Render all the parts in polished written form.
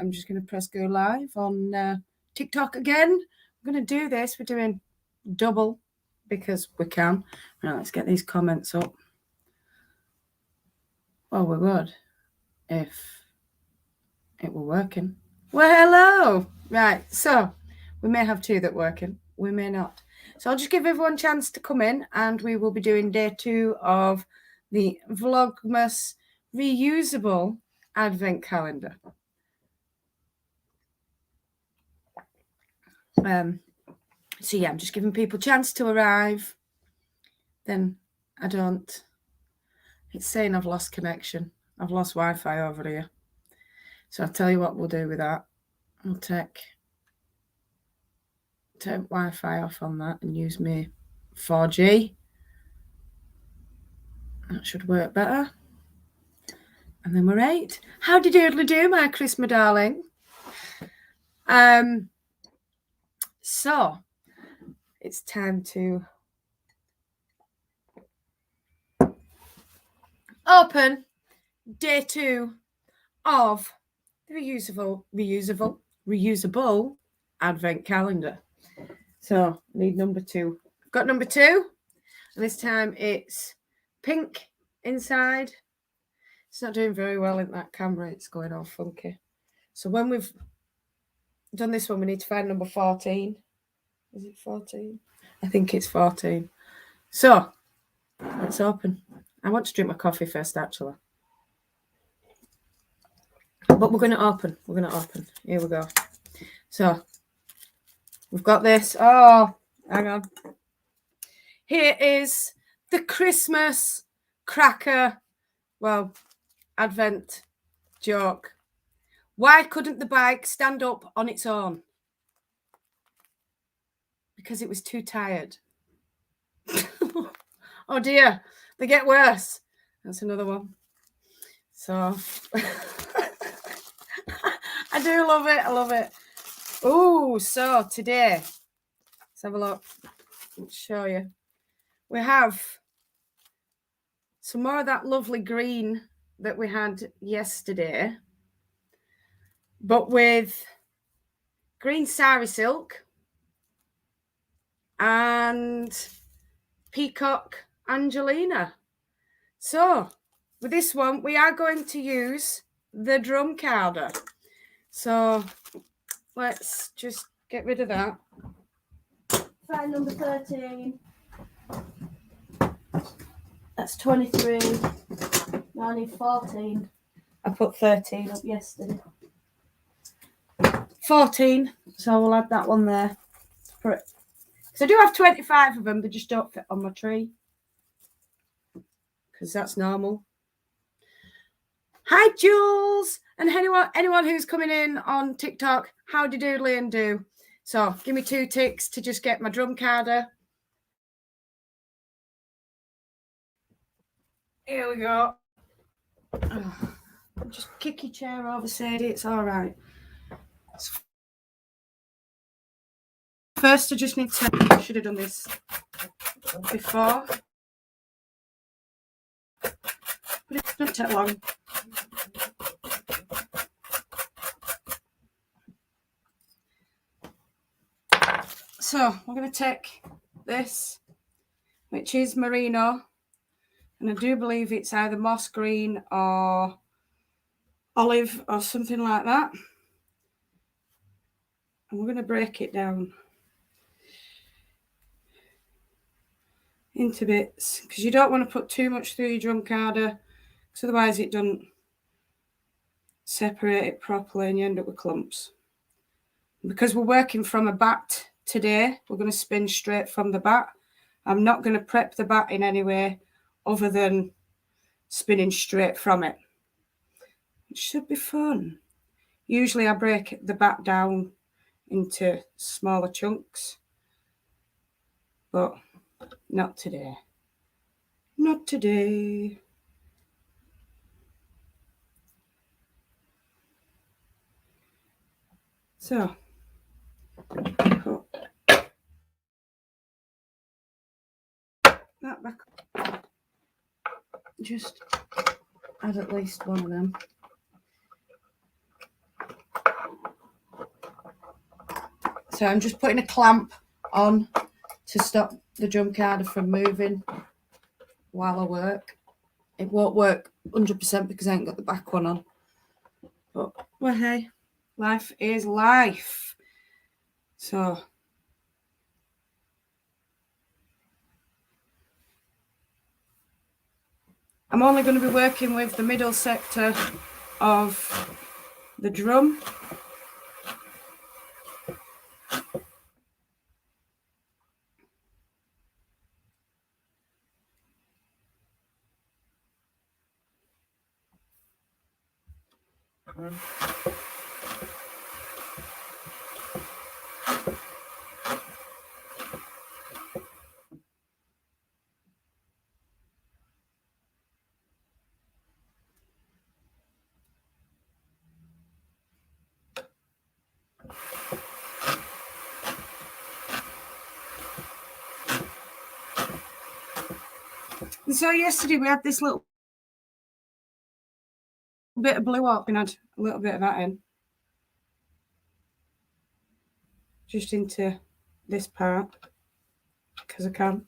I'm just going to press go live on TikTok again. I'm going to do this. We're doing double because we can. Right, let's get these comments up. Well, we would if it were working. Well, hello. Right, so we may have two that working. We may not. So I'll just give everyone a chance to come in, and we will be doing day 2 of the Vlogmas reusable advent calendar. So yeah, I'm just giving people a chance to arrive. Then I don't. It's saying I've lost connection. I've lost Wi-Fi over here. So I'll tell you what we'll do with that. I'll take Wi-Fi off on that and use my 4G. That should work better. And then we're 8. How did you do, my Chris, my darling? So it's time to open day 2 of the reusable advent calendar. So I need number 2. I've got number 2, and this time it's pink inside. It's not doing very well in that camera. It's going all funky. So when we've done this one, we need to find number 14. Is it 14? I think it's 14. So let's open. I want to drink my coffee first, actually. But we're going to open. Here we go. So we've got this. Oh, hang on. Here is the Christmas cracker, well, advent joke. Why couldn't the bike stand up on its own? Because it was too tired. Oh dear, they get worse. That's another one. So I do love it. I love it. Oh, so today, let's have a look. Let's show you. We have some more of that lovely green that we had yesterday, but with green sari silk and peacock Angelina. So with this one, we are going to use the drum carder. So let's just get rid of that. Find number 13. That's 23. Now I need 14. I put 13 up yesterday. 14. So we'll add that one there. So I do have 25 of them. They just don't fit on my tree, because that's normal. Hi, Jules. And anyone who's coming in on TikTok, howdy doodly and do. So give me 2 ticks to just get my drum carder. Here we go. Oh, just kick your chair over, Sadie. It's all right. First, I just need to. I should have done this before, but it doesn't take long. So we're going to take this, which is merino, and I do believe it's either moss green or olive or something like that. And we're going to break it down into bits, because you don't want to put too much through your drum carder, because otherwise it doesn't separate it properly and you end up with clumps. And because we're working from a bat today, we're going to spin straight from the bat. I'm not going to prep the bat in any way other than spinning straight from it. It should be fun. Usually I break the bat down into smaller chunks, but not today. Not today. So, put that back up. Just add at least one of them. So I'm just putting a clamp on to stop the drum carder from moving while I work. It won't work 100% because I ain't got the back one on. But, well, hey, life is life. So, I'm only going to be working with the middle sector of the drum. And so yesterday we had this little bit of blue up and had a little bit of that in. Just into this part, because I can.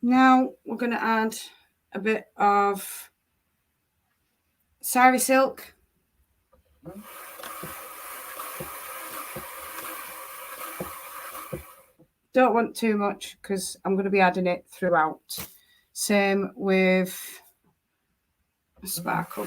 Now we're going to add a bit of sari silk. Don't want too much because I'm going to be adding it throughout. Same with a sparkle.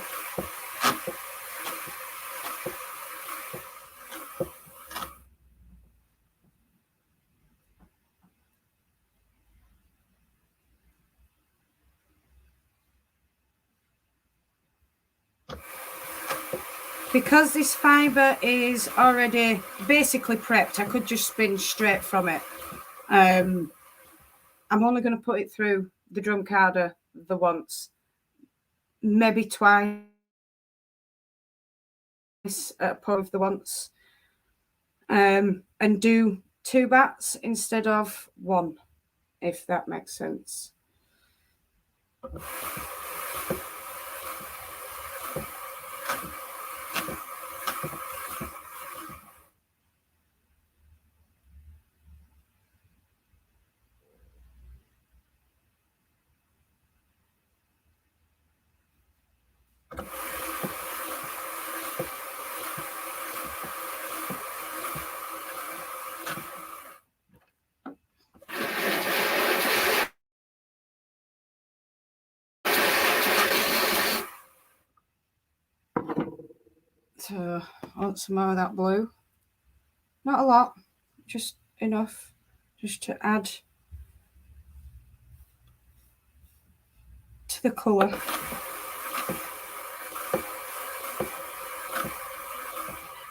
Because this fibre is already basically prepped, I could just spin straight from it. I'm only going to put it through the drum carder the once, maybe twice at a point of the once, and do 2 bats instead of 1, if that makes sense. So I want some more of that blue. Not a lot, just enough just to add to the colour.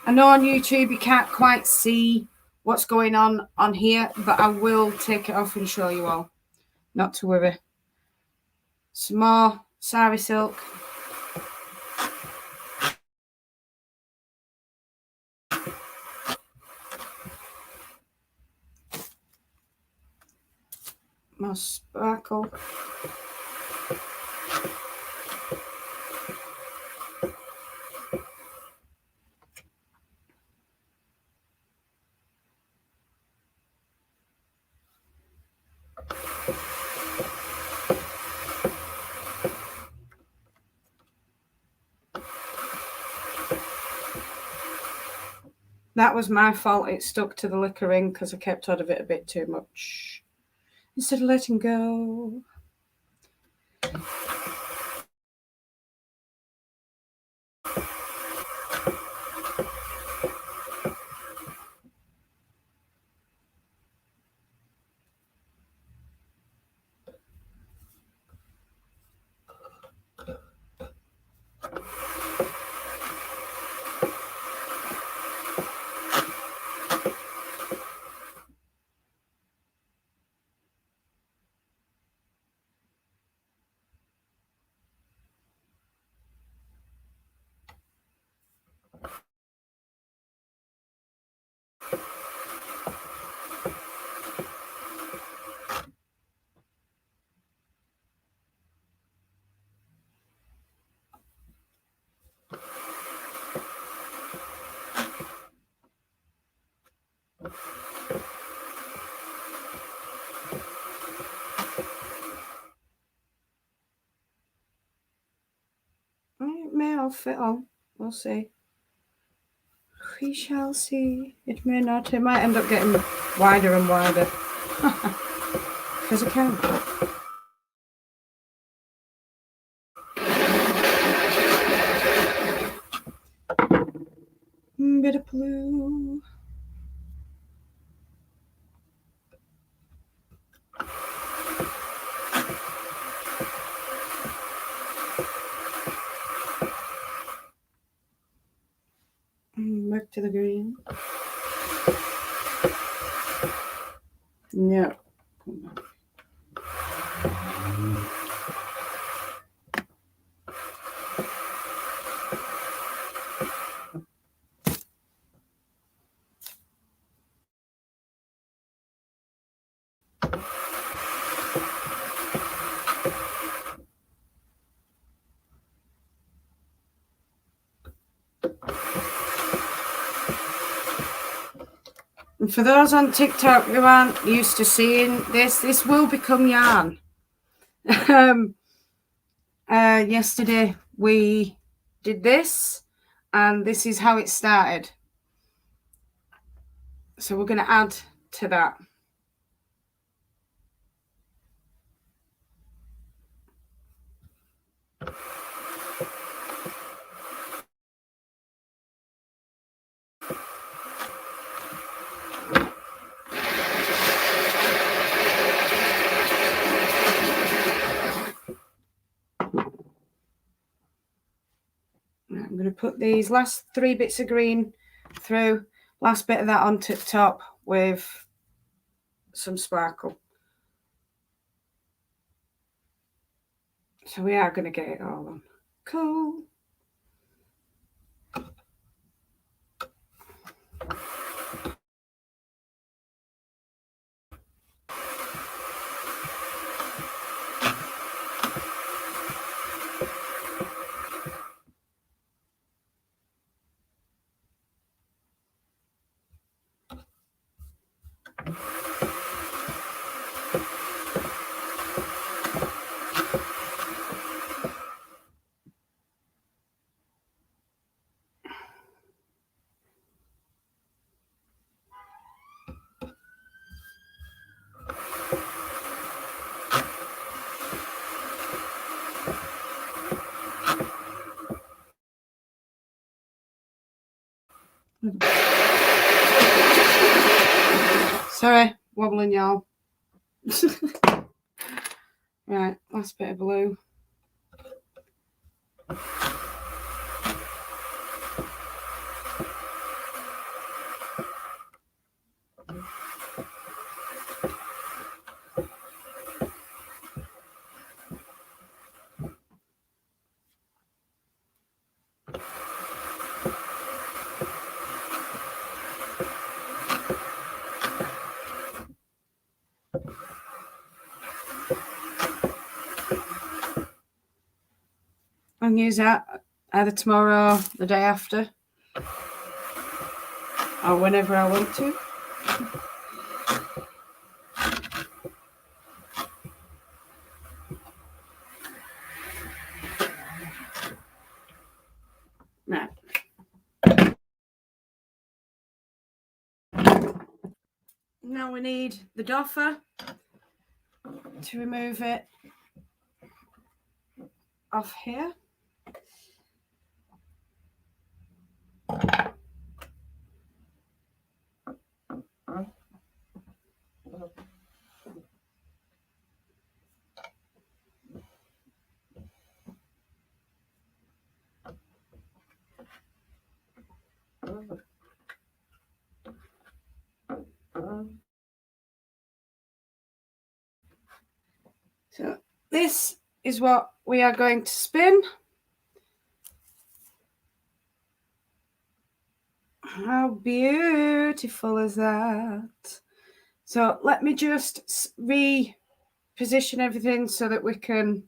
I know on YouTube you can't quite see what's going on here, but I will take it off and show you all. Not to worry. Some more sari silk. More sparkle. That was my fault. It stuck to the liquor ring because I kept hold of it a bit too much instead of letting go. may all fit on. We'll see. We shall see. It may not. It might end up getting wider and wider. Because I can. Bit of blue. Back to the green. No. And for those on TikTok who aren't used to seeing this will become yarn. Yesterday we did this, and this is how it started. So we're going to add to that. I'm going to put these last 3 bits of green through, last bit of that onto the top with some sparkle. So we are going to get it all on. Cool. Sorry, wobbling y'all. Right, last bit of blue. And use that either tomorrow or the day after, or whenever I want to. Right. Now we need the doffer to remove it off here. So this is what we are going to spin. How beautiful is that? So let me just reposition everything so that we can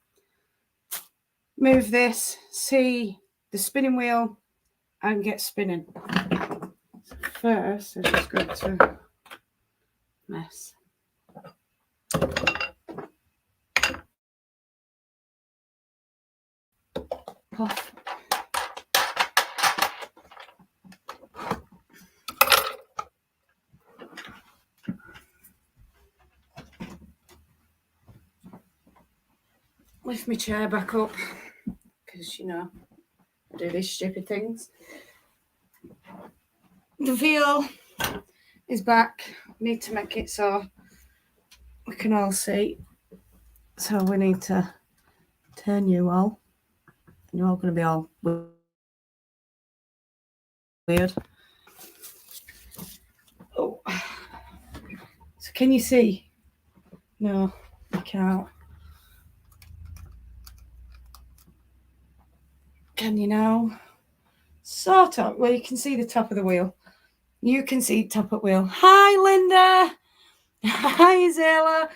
move this, see the spinning wheel, and get spinning. First, I just got to mess. Off. lift my chair back up because, you know, I do these stupid things. The veal is back. Need to make it so we can all see. So we need to turn you all. You're all going to be all weird. Oh. So can you see? No, you can't. Can you now? Sort of. Well, you can see the top of the wheel. You can see top of wheel. Hi, Linda. Hi, Zayla.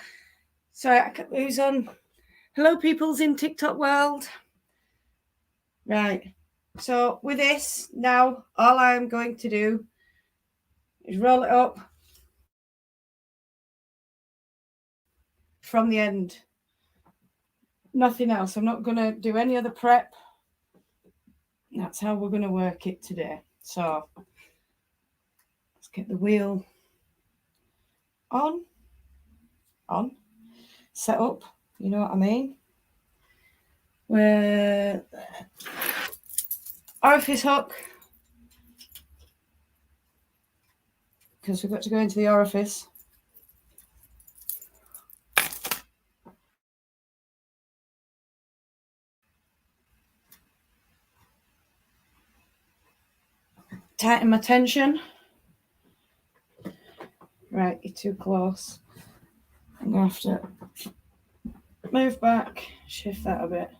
Sorry, who's on? Hello, peoples in TikTok world. Right. So with this, now all I'm going to do is roll it up from the end. Nothing else. I'm not going to do any other prep. That's how we're going to work it today. So let's get the wheel on, set up. You know what I mean? Where orifice hook, because we've got to go into the orifice. Tighten my tension. Right, you're too close. I'm going to have to move back, shift that a bit.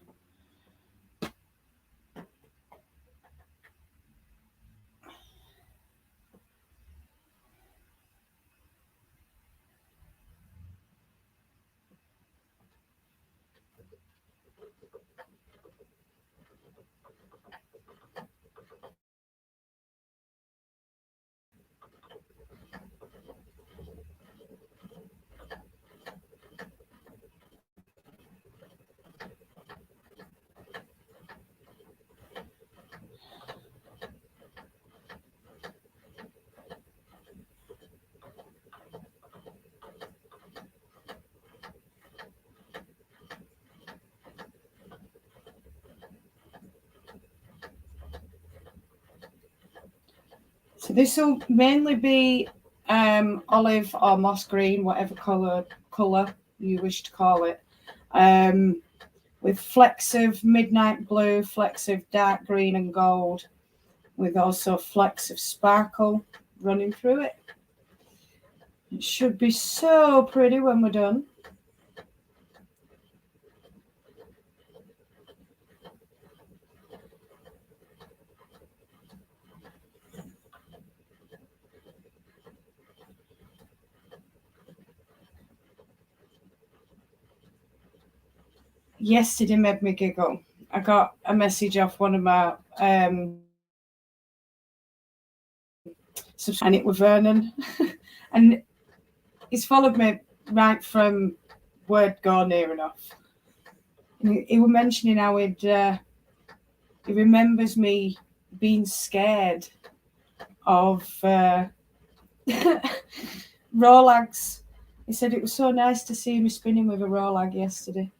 So this will mainly be olive or moss green, whatever colour you wish to call it, with flecks of midnight blue, flecks of dark green and gold, with also flecks of sparkle running through it. It should be so pretty when we're done. Yesterday made me giggle. I got a message off one of my and it was Vernon, and he's followed me right from word go near enough. And he was mentioning how he remembers me being scared of Rolags. He said it was so nice to see me spinning with a Rolag yesterday.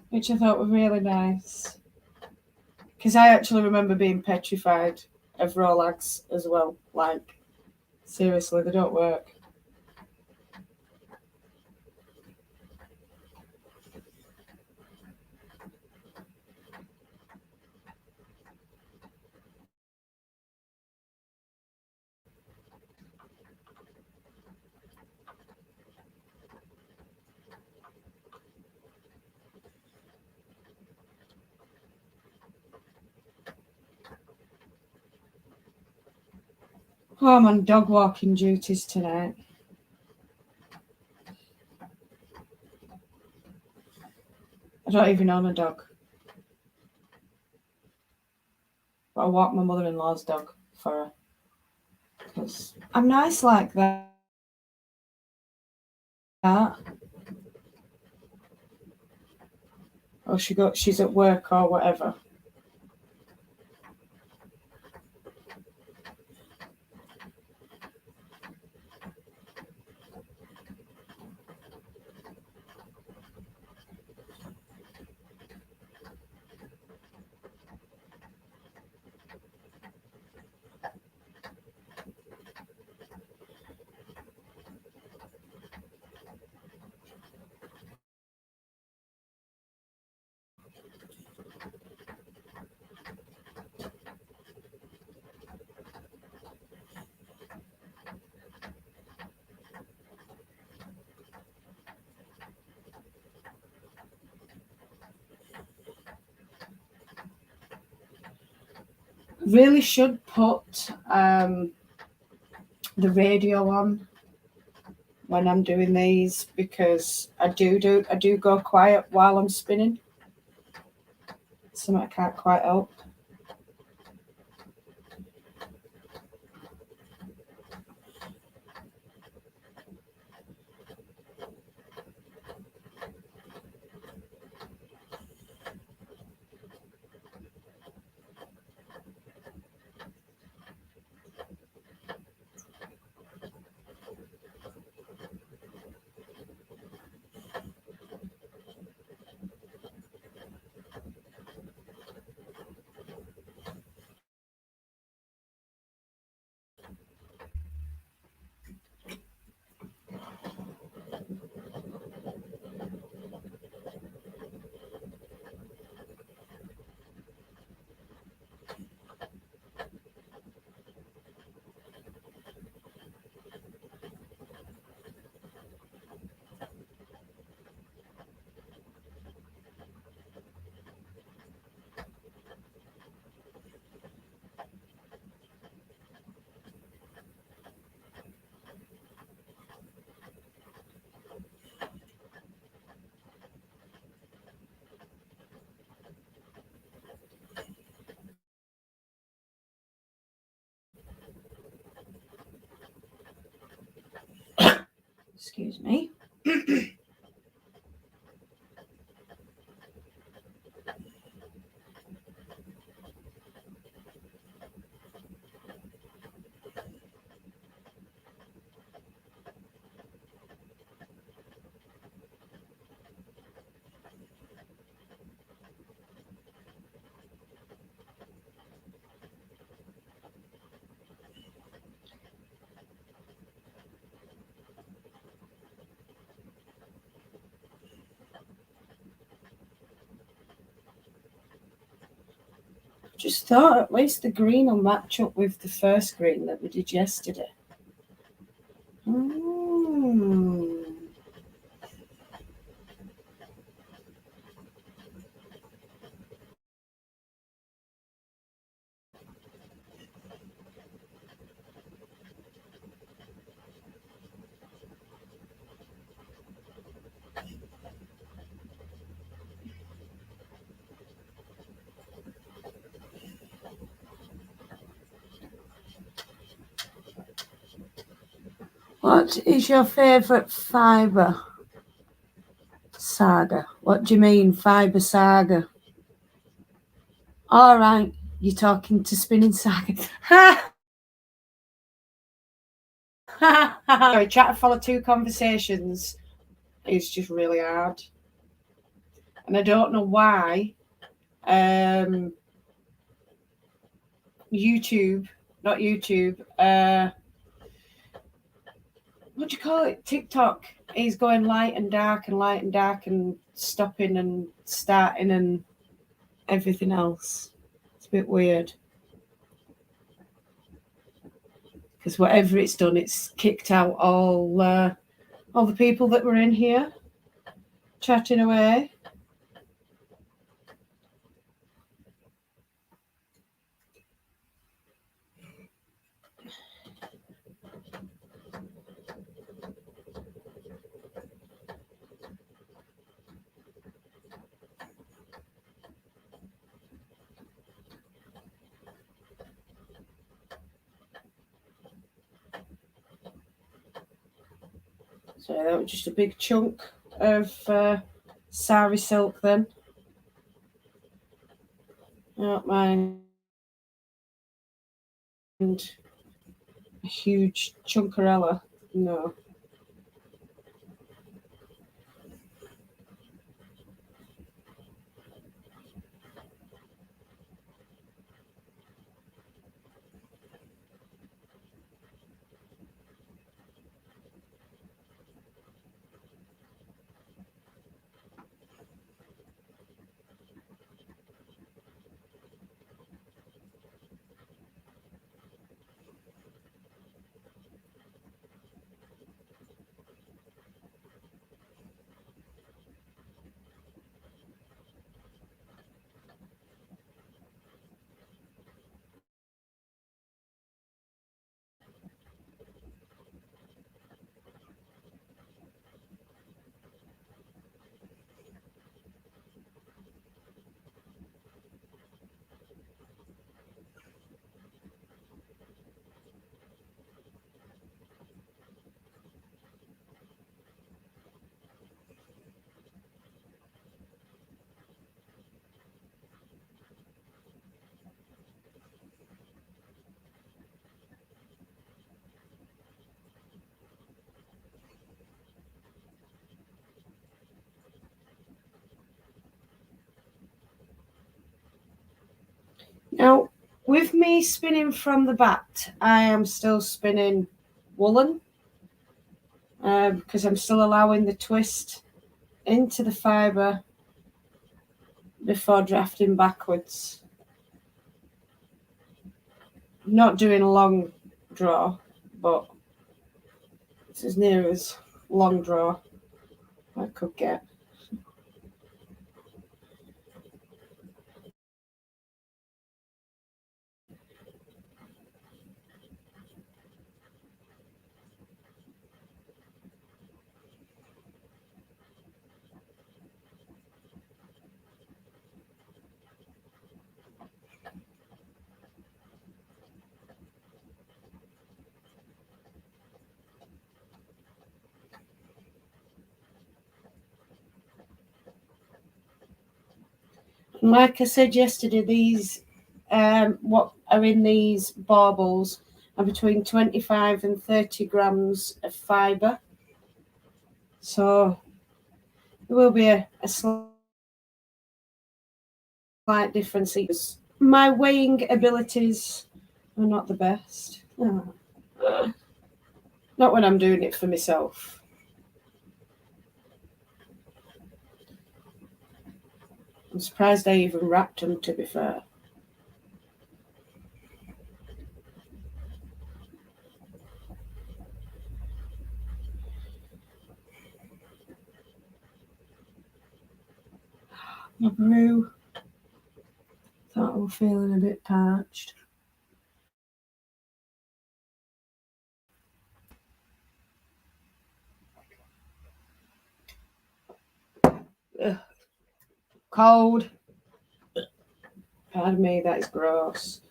Which I thought was really nice. Because I actually remember being petrified of Rolags as well. Like, seriously, they don't work. Oh, I'm on dog walking duties tonight. I don't even own a dog. But I walk my mother-in-law's dog for her. Because I'm nice like that. Or she's at work or whatever. Really should put the radio on when I'm doing these, because I do go quiet while I'm spinning. Something I can't quite help. Excuse me. Just thought at least the green will match up with the first green that we did yesterday. What is your favourite fibre saga? What do you mean, fibre saga? All right, you're talking to Spinning Saga. Sorry, trying to follow two conversations is just really hard. And I don't know why YouTube, not YouTube, what do you call it? TikTok is going light and dark and stopping and starting and everything else. It's a bit weird. Because whatever it's done, it's kicked out all the people that were in here chatting away. So that was just a big chunk of sari silk then. I don't mind a huge chunkarella. No. Now, with me spinning from the bat, I am still spinning woolen because I'm still allowing the twist into the fibre before drafting backwards. I'm not doing a long draw, but it's as near as long draw I could get. And like I said yesterday, these what are in these baubles are between 25 and 30 grams of fibre. So there will be a slight difference. My weighing abilities are not the best. Not when I'm doing it for myself. I'm surprised I even wrapped them, to be fair. My brew. Thought I was feeling a bit parched. Ugh. Cold. Pardon me, that is gross.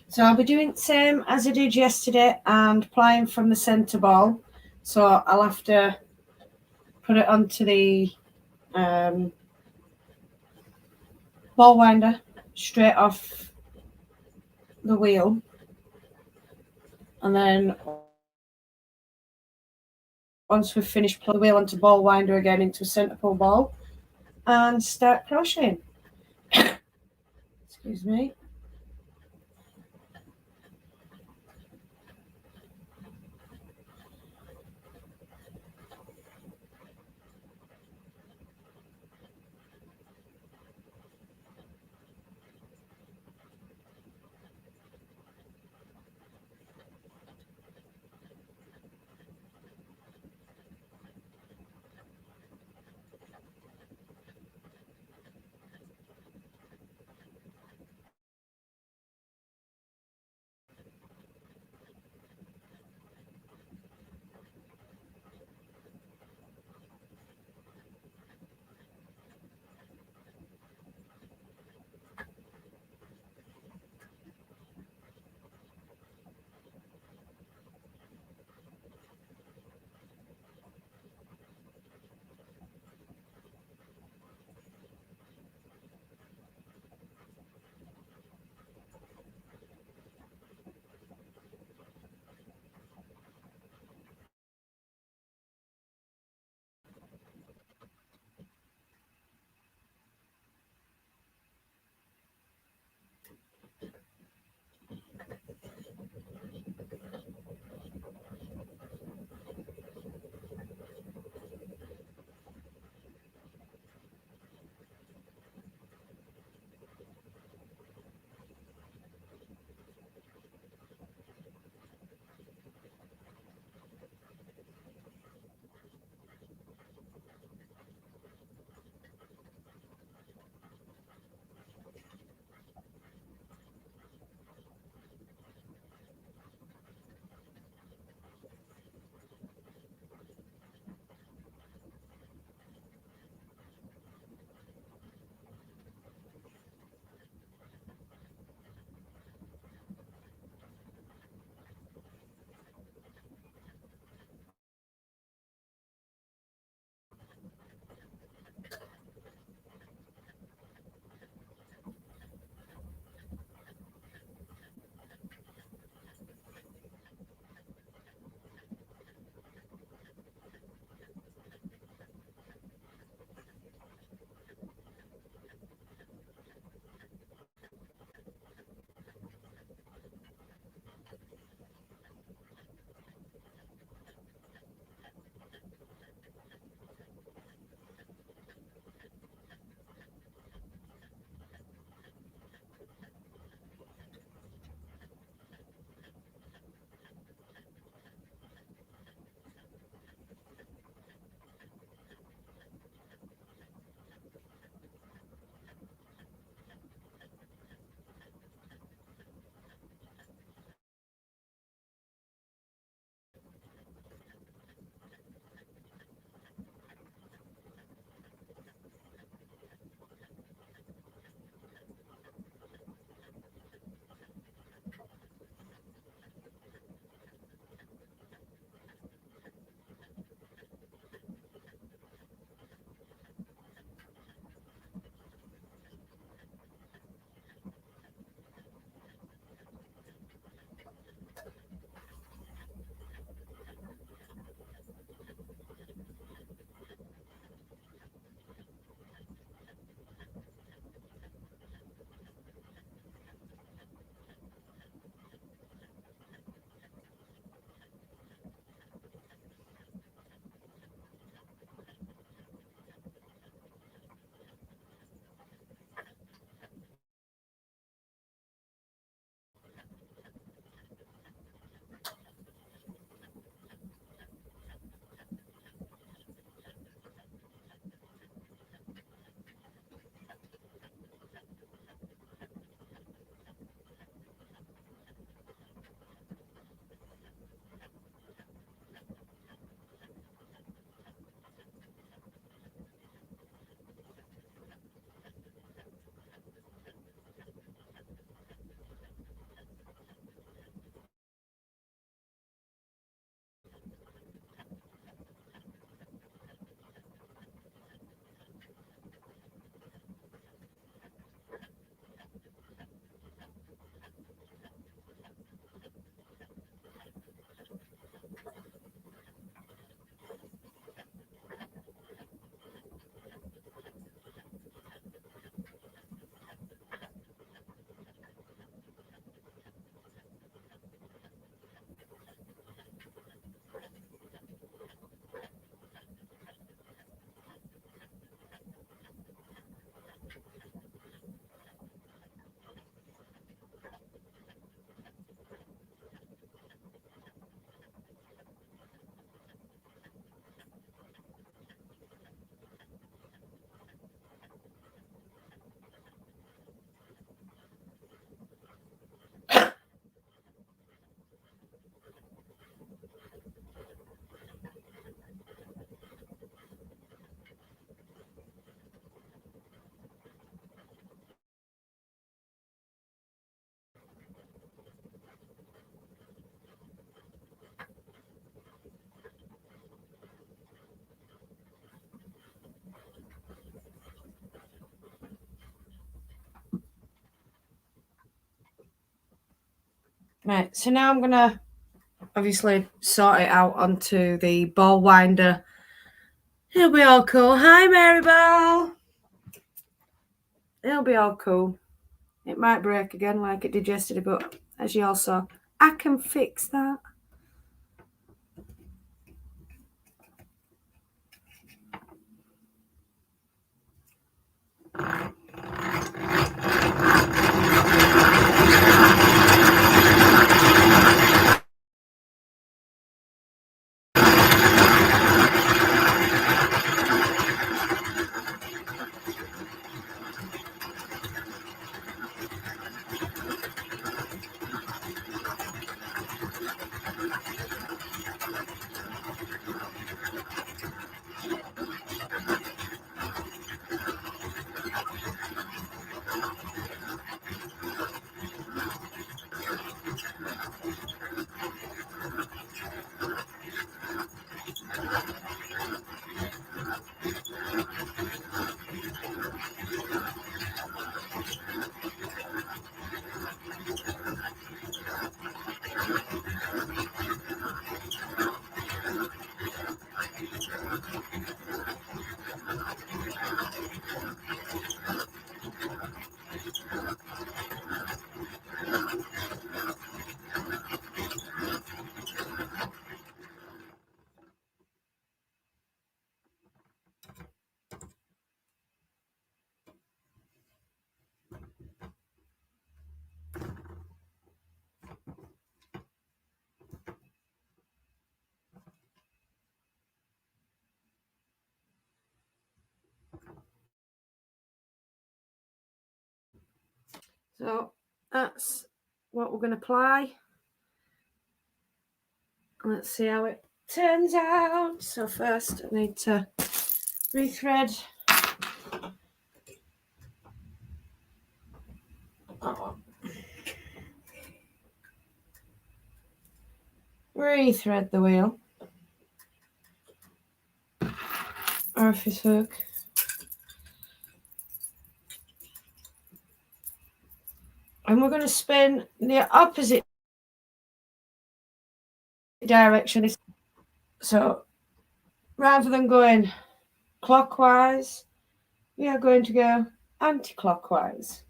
So I'll be doing the same as I did yesterday and applying from the centre ball. So I'll have to put it onto the ball winder straight off the wheel, and then once we've finished, plug the wheel onto ball winder again into a centre pull ball and start crocheting. Excuse me. Right, so now I'm going to obviously sort it out onto the ball winder. It'll be all cool. Hi, Maribel. It'll be all cool. It might break again like it did yesterday, but as you all saw, I can fix that. So that's what we're going to apply. Let's see how it turns out. So first I need to rethread. Rethread the wheel. Orifice hook. And we're going to spin the opposite direction. So rather than going clockwise, we are going to go anti-clockwise.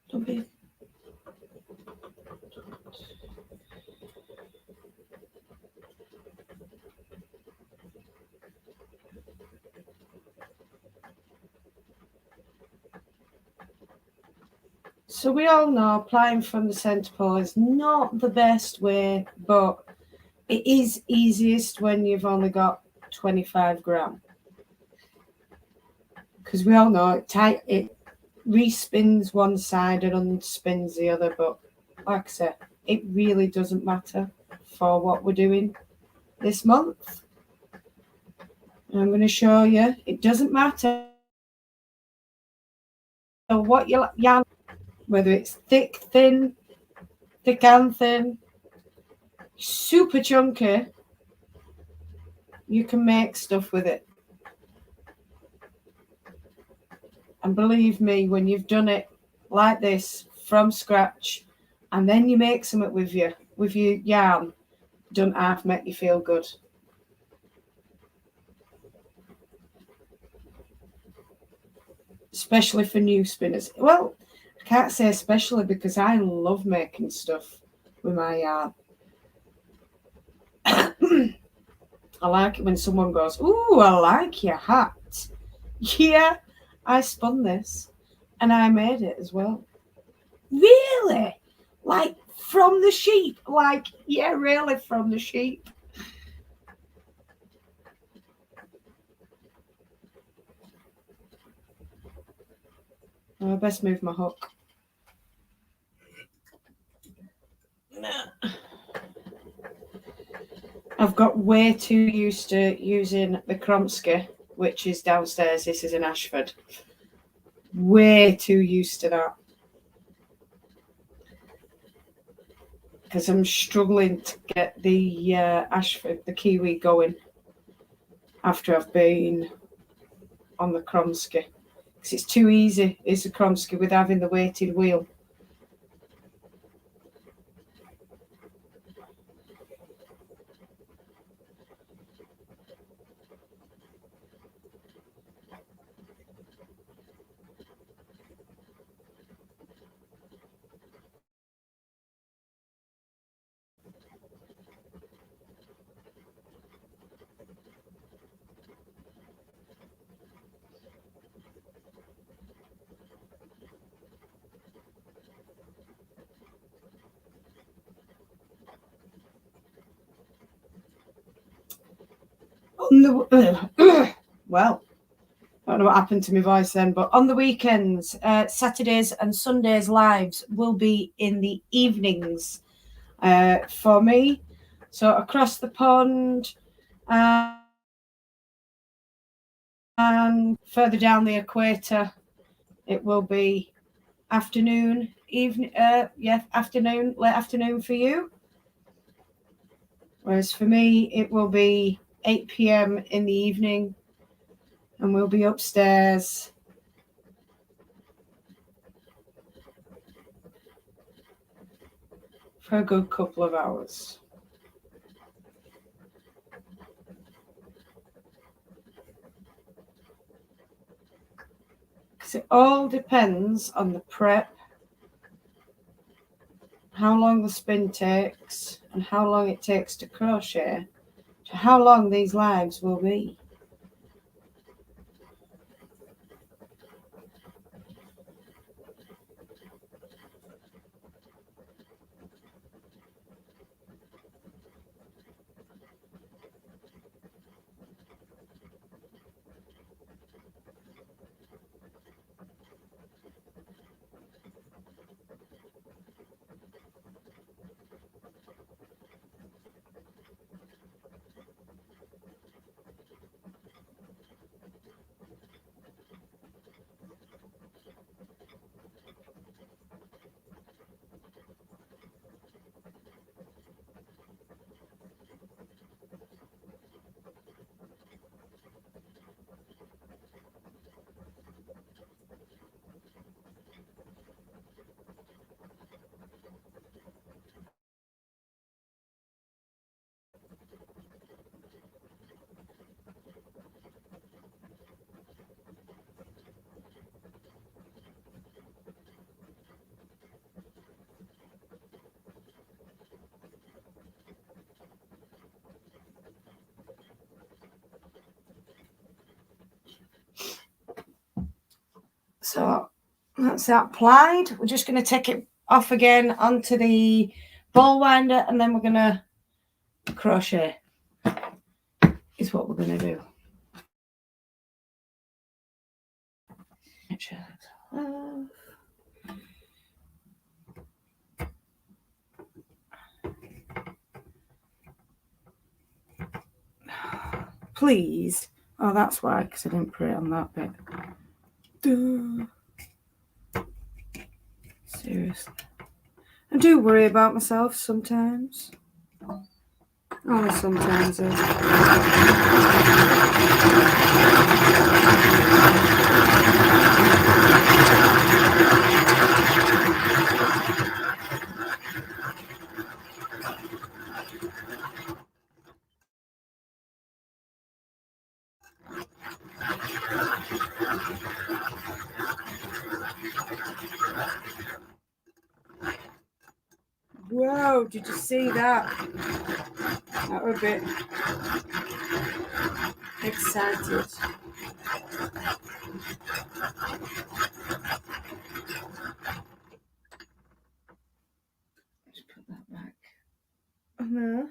Don't be. So we all know applying from the centre pole is not the best way, but it is easiest when you've only got 25 gram. Because we all know it respins one side and unspins the other, but like I said, it really doesn't matter for what we're doing this month. And I'm going to show you, it doesn't matter what you yarn, whether it's thick, thin, thick and thin, super chunky, you can make stuff with it. And believe me, when you've done it like this from scratch, and then you make something with your yarn, don't half make you feel good. Especially for new spinners. Well, I can't say especially because I love making stuff with my yarn. I like it when someone goes, "Ooh, I like your hat." Yeah, I spun this and I made it as well. Really? Like from the sheep? Like, yeah, really from the sheep. I best move my hook. I've got way too used to using the Kromsky, which is downstairs. This is in Ashford. Way too used to that. Because I'm struggling to get the Ashford, the Kiwi going after I've been on the Kromsky. Because it's too easy, is the Kromsky, with having the weighted wheel. On the well, I don't know what happened to my voice then, but on the weekends, Saturdays and Sundays lives will be in the evenings for me. So across the pond and further down the equator, it will be afternoon, evening, afternoon, late afternoon for you. Whereas for me, it will be 8 p.m. in the evening, and we'll be upstairs for a good couple of hours. Because it all depends on the prep, how long the spin takes, and how long it takes to crochet, to how long these lives will be. So that's that applied. We're just going to take it off again onto the ball winder, and then we're going to crochet is what we're going to do. Please. Oh, that's why, because I didn't put it on that bit. Duh. Seriously. I do worry about myself sometimes. Only sometimes. Whoa, did you see that? That was a bit excited. Let's put that back on there.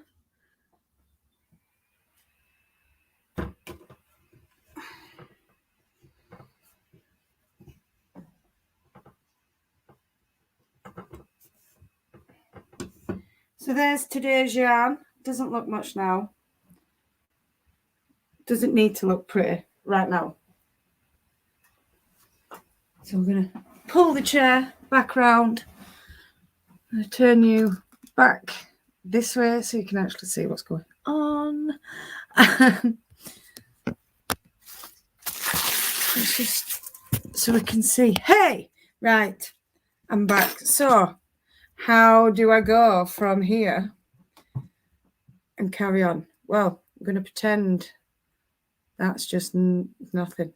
So there's today's yarn. Doesn't look much now. Doesn't need to look pretty right now. So I'm going to pull the chair back round. I'm going to turn you back this way so you can actually see what's going on. It's just so we can see. Hey, right, I'm back. So how do I go from here and carry on? Well, I'm going to pretend that's just nothing.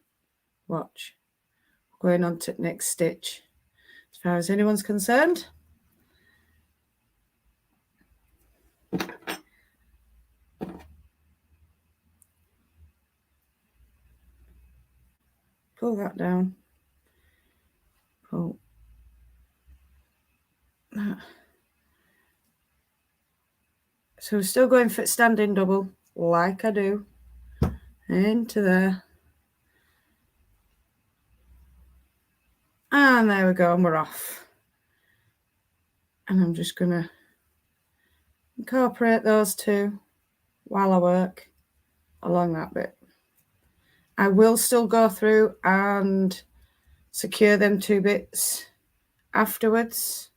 Watch. Going on to the next stitch. As far as anyone's concerned. Pull that down. Pull that. So we're still going for standing double, like I do. Into there. And there we go, and we're off. And I'm just going to incorporate those two while I work along that bit. I will still go through and secure them two bits afterwards,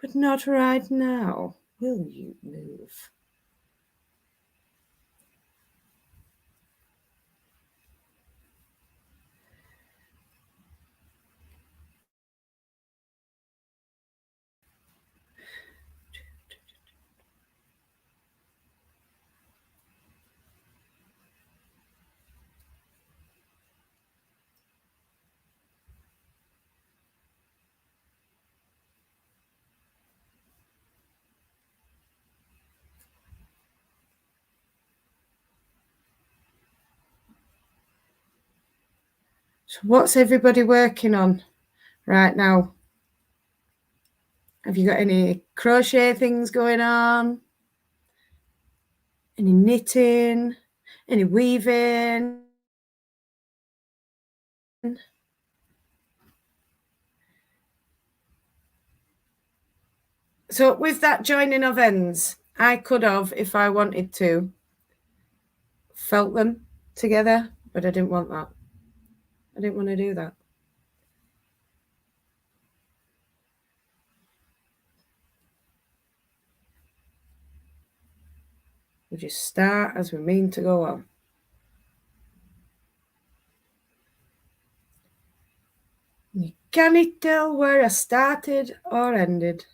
but not right now. Will you move? So what's everybody working on right now? Have you got any crochet things going on? Any knitting? Any weaving? So with that joining of ends, I could have, if I wanted to, felt them together, but I didn't want that. I didn't want to do that. We just start as we mean to go on. You can't tell where I started or ended.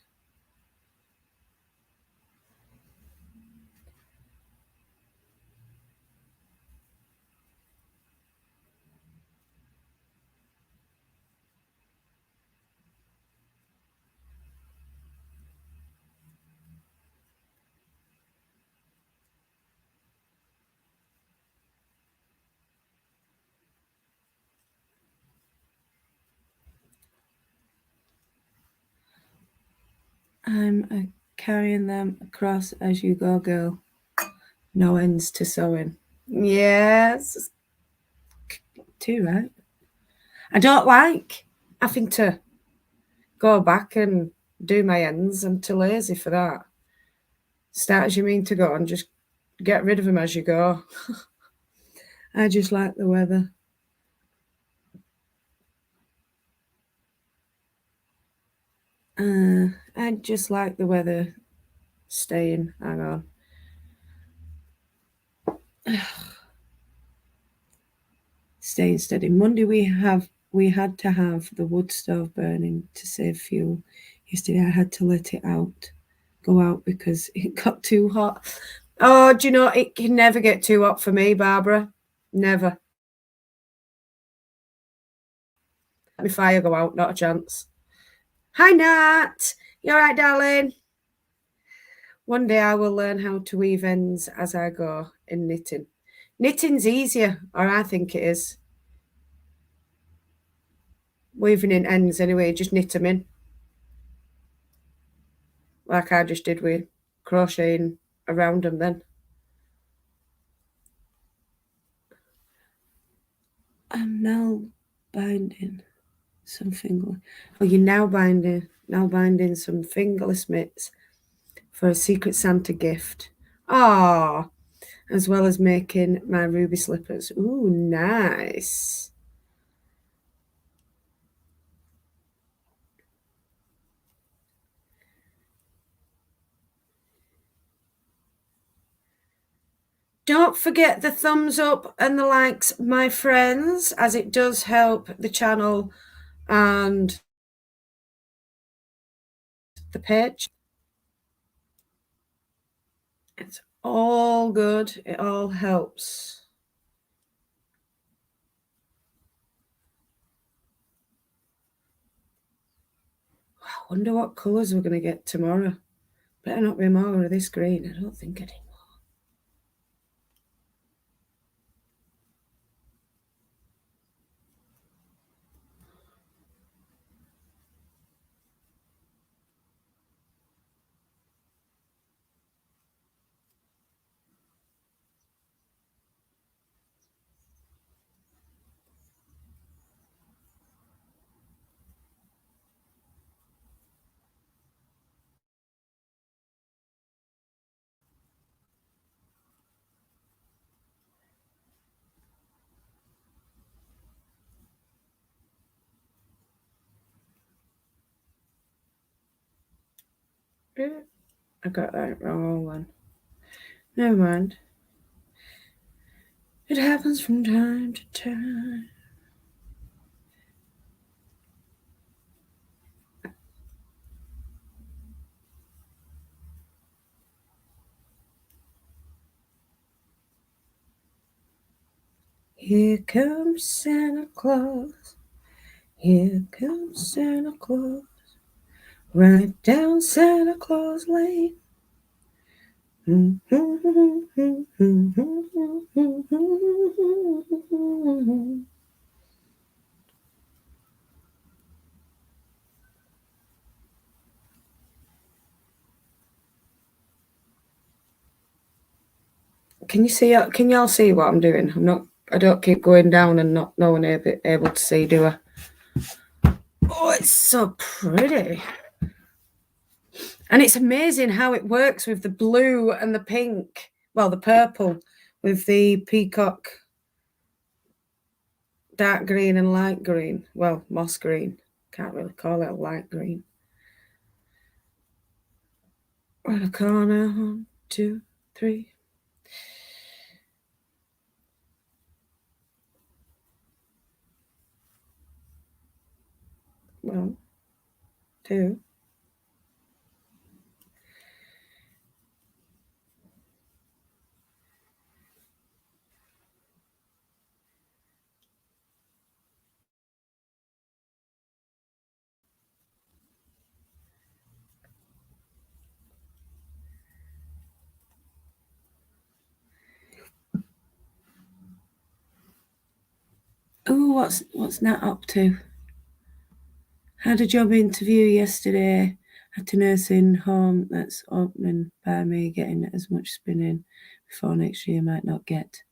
I'm carrying them across as you go, girl. No ends to sewing. Yes. Too right. I don't like having to go back and do my ends. I'm too lazy for that. Start as you mean to go and just get rid of them as you go. I just like the weather. I just like the weather staying. Hang on. Staying steady. Monday we had to have the wood stove burning to save fuel. Yesterday I had to let it go out because it got too hot. Oh, do you know, it can never get too hot for me, Barbara. Never. Let my fire go out, not a chance. Hi, Nat. You all right, darling? One day I will learn how to weave ends as I go in knitting. Knitting's easier, or I think it is. Weaving in ends anyway, just knit them in. Like I just did with crocheting around them then. I'm now binding some finger. Oh, you're now binding some fingerless mitts for a Secret Santa gift. Ah, as well as making my ruby slippers. Ooh, nice. Don't forget the thumbs up and the likes, my friends, as it does help the channel and the page. It's all good. It all helps. I wonder what colours we're going to get tomorrow. Better not be more of this green. I don't think anymore. I got that wrong one. Never mind. It happens from time to time. Here comes Santa Claus. Here comes Santa Claus. Right down Santa Claus Lane. Can you see? Can y'all see what I'm doing? I don't keep going down and not no one able to see, do I? Oh, it's so pretty. And it's amazing how it works with the blue and the pink. Well, the purple with the peacock dark green and light green. Well, moss green. Can't really call it a light green. Right a corner. 1, 2, 3. Well, 2. Oh, what's Nat up to? Had a job interview yesterday at a nursing home that's opening by me, getting as much spinning before next year. Might not get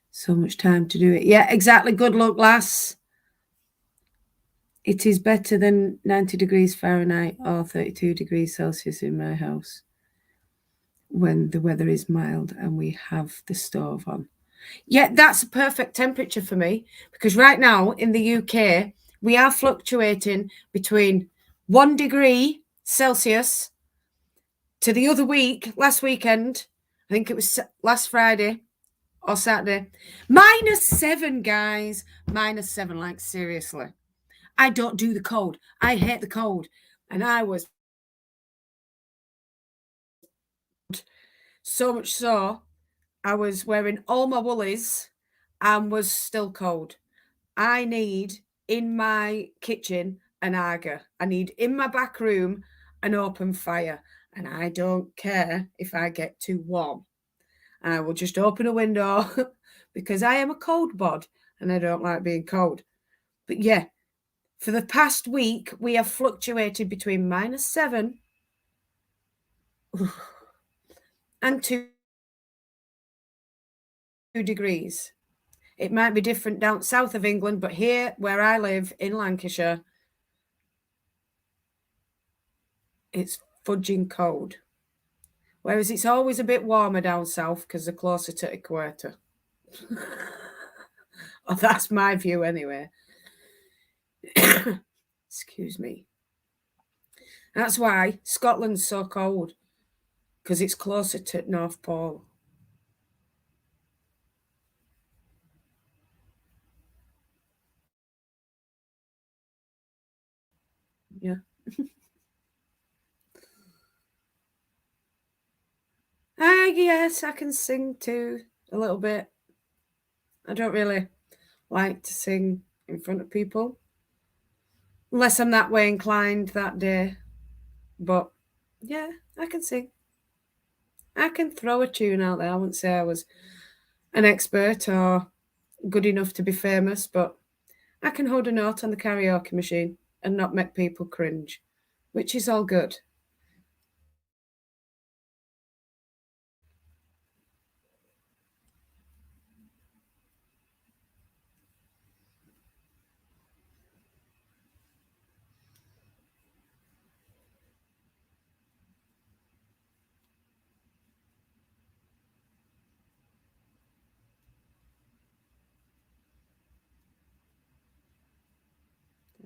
so much time to do it. Yeah, exactly. Good luck, lass. It is better than 90 degrees Fahrenheit or 32 degrees Celsius in my house when the weather is mild and we have the stove on. Yeah, that's a perfect temperature for me because right now in the UK, we are fluctuating between 1 degree Celsius to the other week, last weekend, I think it was last Friday or Saturday, -7, guys. -7, like seriously. I don't do the cold. I hate the cold. And I was so much so, I was wearing all my woolies and was still cold. I need in my kitchen an Aga. I need in my back room an open fire. And I don't care if I get too warm. I will just open a window because I am a cold bod and I don't like being cold. But yeah, for the past week, we have fluctuated between -7 and 2 degrees. It might be different down south of England, but here where I live in Lancashire, it's fudging cold. Whereas it's always a bit warmer down south because they're closer to equator. Oh, that's my view anyway. Excuse me. That's why Scotland's so cold, because it's closer to North Pole. Yeah. Yes, I can sing too, a little bit. I don't really like to sing in front of people, unless I'm that way inclined that day. But yeah, I can sing. I can throw a tune out there. I wouldn't say I was an expert or good enough to be famous, but I can hold a note on the karaoke machine and not make people cringe, which is all good.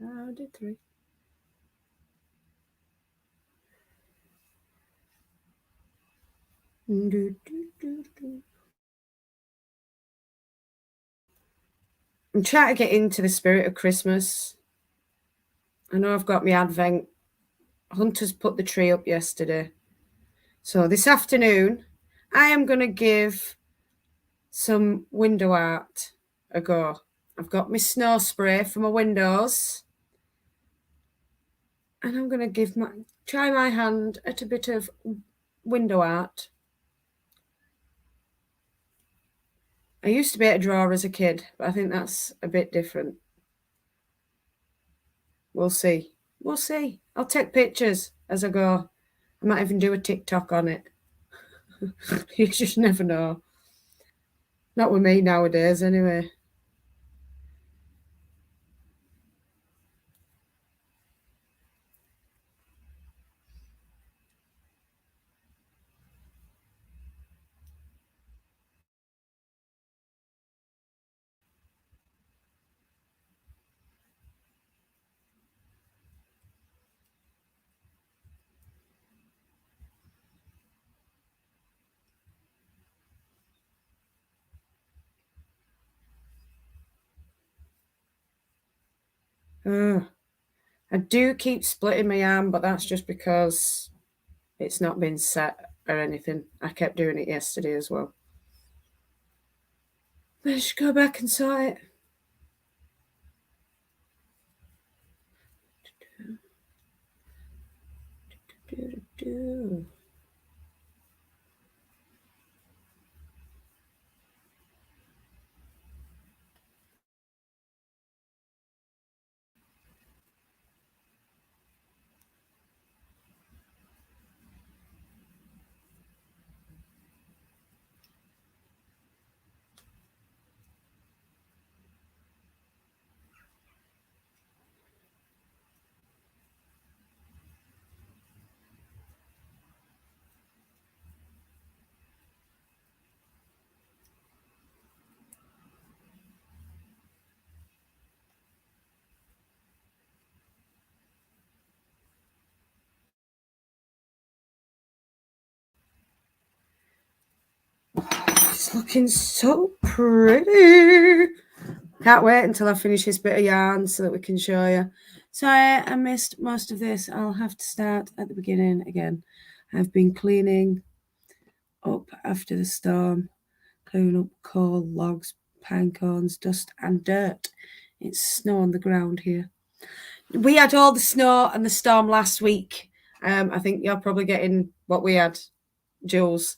I did 3. I'm trying to get into the spirit of Christmas. I know I've got my Advent. Hunter's put the tree up yesterday. So this afternoon, I am going to give some window art a go. I've got my snow spray for my windows. And I'm going to try my hand at a bit of window art. I used to be able to draw as a kid, but I think that's a bit different. We'll see. We'll see. I'll take pictures as I go. I might even do a TikTok on it. You just never know. Not with me nowadays, anyway. I do keep splitting my arm, but that's just because it's not been set or anything. I kept doing it yesterday as well. I should go back and sort it. It's looking so pretty. Can't wait until I finish this bit of yarn so that we can show you. Sorry, I missed most of this. I'll have to start at the beginning again. I've been cleaning up after the storm, cleaning up coal, logs, pine cones, dust and dirt. It's snow on the ground here. We had all the snow and the storm last week. I think you're probably getting what we had, Jules.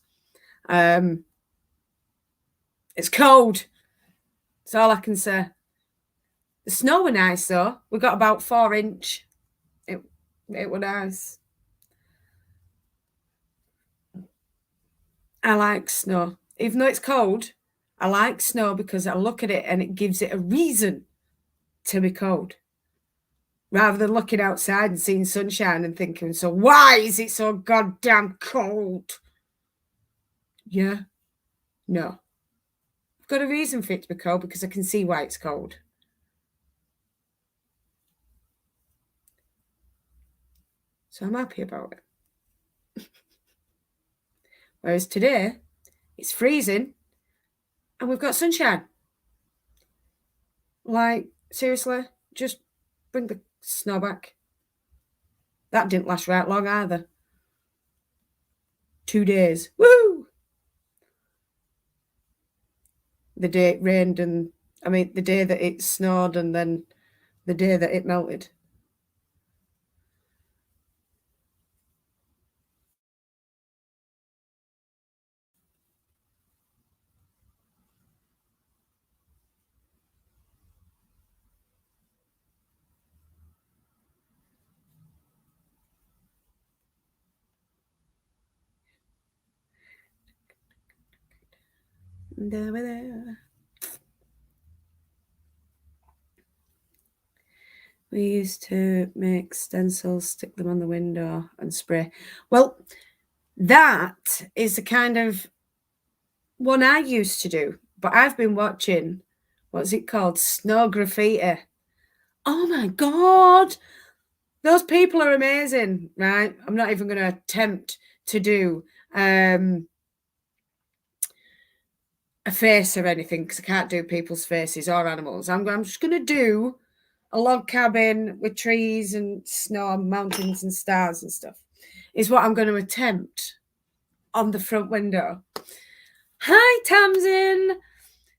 It's cold. That's all I can say. The snow were nice though. We got about 4 inch. It were nice. I like snow. Even though it's cold, I like snow because I look at it and it gives it a reason to be cold. Rather than looking outside and seeing sunshine and thinking, so why is it so goddamn cold? Yeah. No. I've got a reason for it to be cold because I can see why it's cold. So I'm happy about it. Whereas today, it's freezing and we've got sunshine. Like, seriously, just bring the snow back. That didn't last right long either. 2 days. Woo! The day it rained the day that it snowed and then the day that it melted. We used to make stencils, stick them on the window and spray. Well, that is the kind of one I used to do, but I've been watching, what's it called? Snow graffiti. Oh my God. Those people are amazing, right? I'm not even going to attempt to do a face or anything because I can't do people's faces or animals. I'm just going to do a log cabin with trees and snow and mountains and stars and stuff is what I'm going to attempt on the front window. Hi, Tamsin.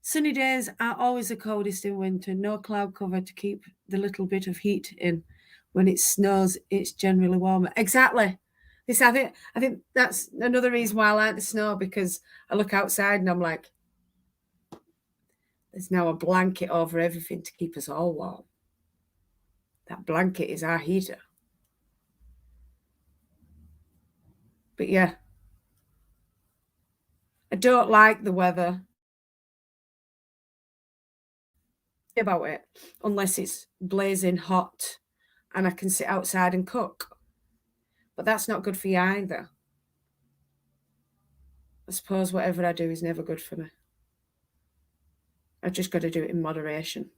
Sunny days are always the coldest in winter. No cloud cover to keep the little bit of heat in. When it snows, it's generally warmer. Exactly. I think that's another reason why I like the snow, because I look outside and I'm like, there's now a blanket over everything to keep us all warm. That blanket is our heater. But yeah, I don't like the weather about it unless it's blazing hot and I can sit outside and cook. But that's not good for you either. I suppose whatever I do is never good for me. I've just got to do it in moderation.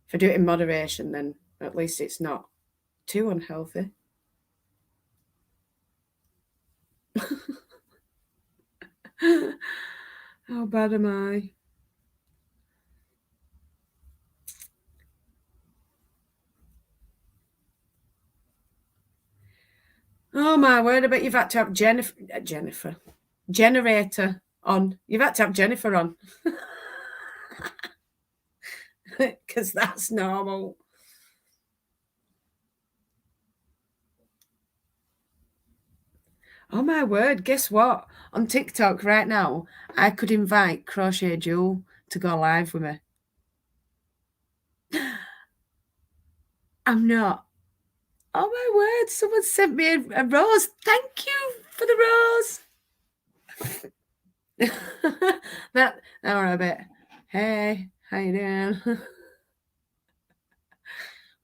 If I do it in moderation, then at least it's not too unhealthy. How bad am I? Oh my word, I bet you've had to have generator on. You've had to have Jennifer on. Because that's normal. Oh my word, guess what? On TikTok right now, I could invite Crochet Jewel to go live with me. I'm not. Oh my word, someone sent me a rose. Thank you for the rose. that a bit. Hey, how you doing?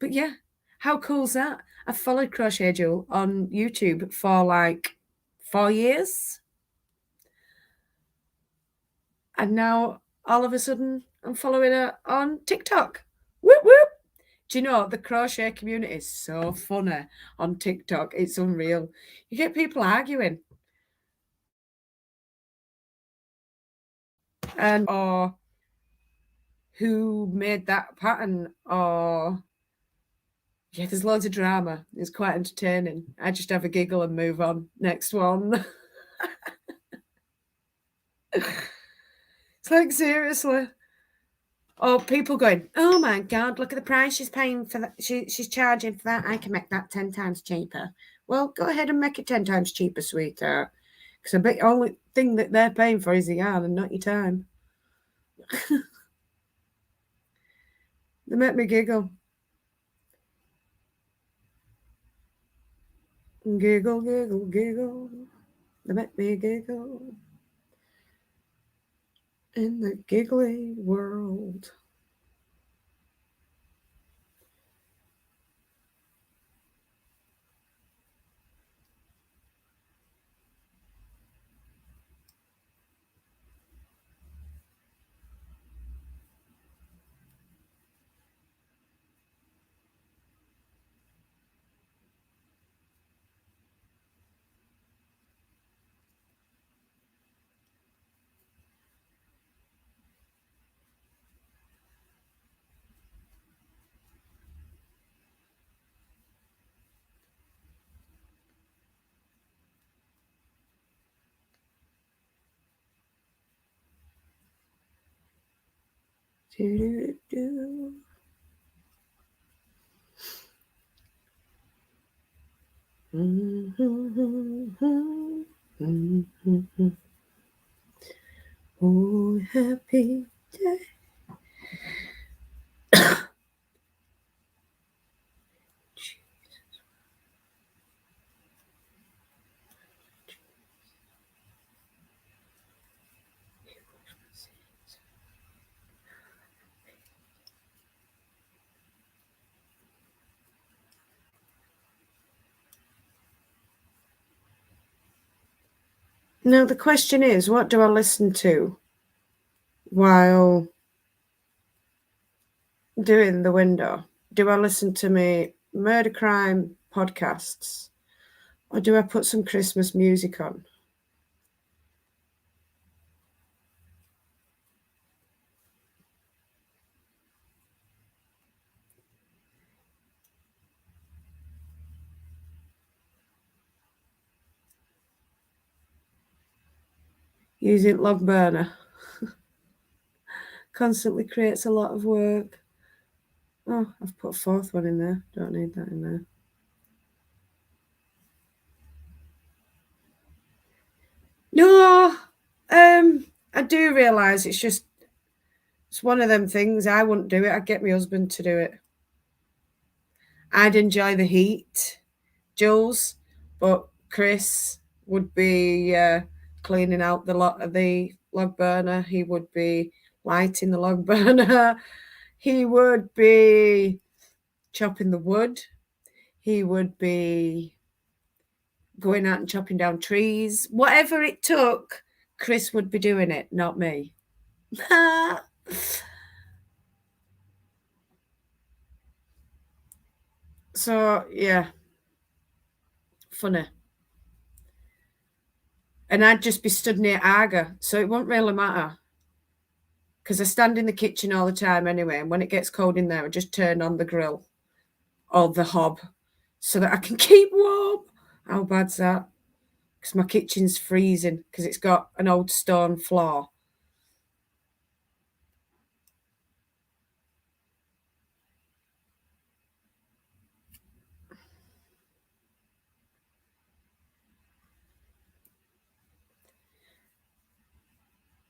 But yeah, how cool's that? I've followed Crochet Jewel on YouTube for like 4 years. And now all of a sudden I'm following her on TikTok. Whoop whoop. Do you know the crochet community is so funny on TikTok? It's unreal. You get people arguing. And or who made that pattern, or yeah, there's loads of drama. It's quite entertaining. I just have a giggle and move on. Next one. It's like, seriously. Or people going, oh my God, look at the price she's paying for that. She's charging for that. I can make that 10 times cheaper. Well, go ahead and make it 10 times cheaper, sweetheart. Because I bet the only thing that they're paying for is the yarn and not your time. They make me giggle. Giggle, giggle, giggle. They make me giggle. In the giggly world. Oh, happy day. Now, the question is, what do I listen to while doing the window? Do I listen to my murder crime podcasts, or do I put some Christmas music on? Using log burner constantly creates a lot of work. Oh, I've put a fourth one in there. Don't need that in there. No, I do realise it's one of them things. I wouldn't do it. I'd get my husband to do it. I'd enjoy the heat, Jules, but Chris would be cleaning out the log burner. He would be lighting the log burner. He would be chopping the wood. He would be going out and chopping down trees. Whatever it took, Chris would be doing it, not me. So, yeah. Funny. And I'd just be stood near Aga, so it won't really matter. Because I stand in the kitchen all the time anyway, and when it gets cold in there, I just turn on the grill or the hob so that I can keep warm. How bad's that? Because my kitchen's freezing because it's got an old stone floor.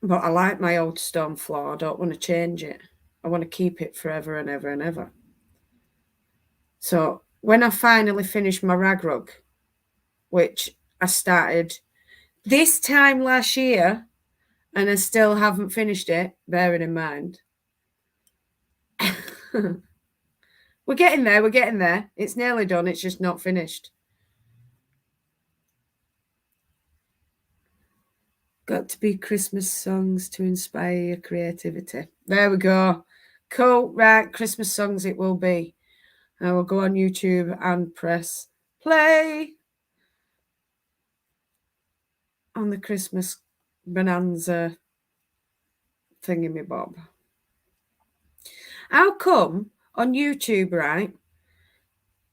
But I like my old stone floor. I don't want to change it. I want to keep it forever and ever and ever. So when I finally finished my rag rug, which I started this time last year, and I still haven't finished it, bearing in mind. We're getting there. It's nearly done. It's just not finished. Got to be Christmas songs to inspire your creativity. There we go. Cool. Right, Christmas songs it will be. I will go on YouTube and press play on the Christmas bonanza thingamabob. How come on YouTube, right,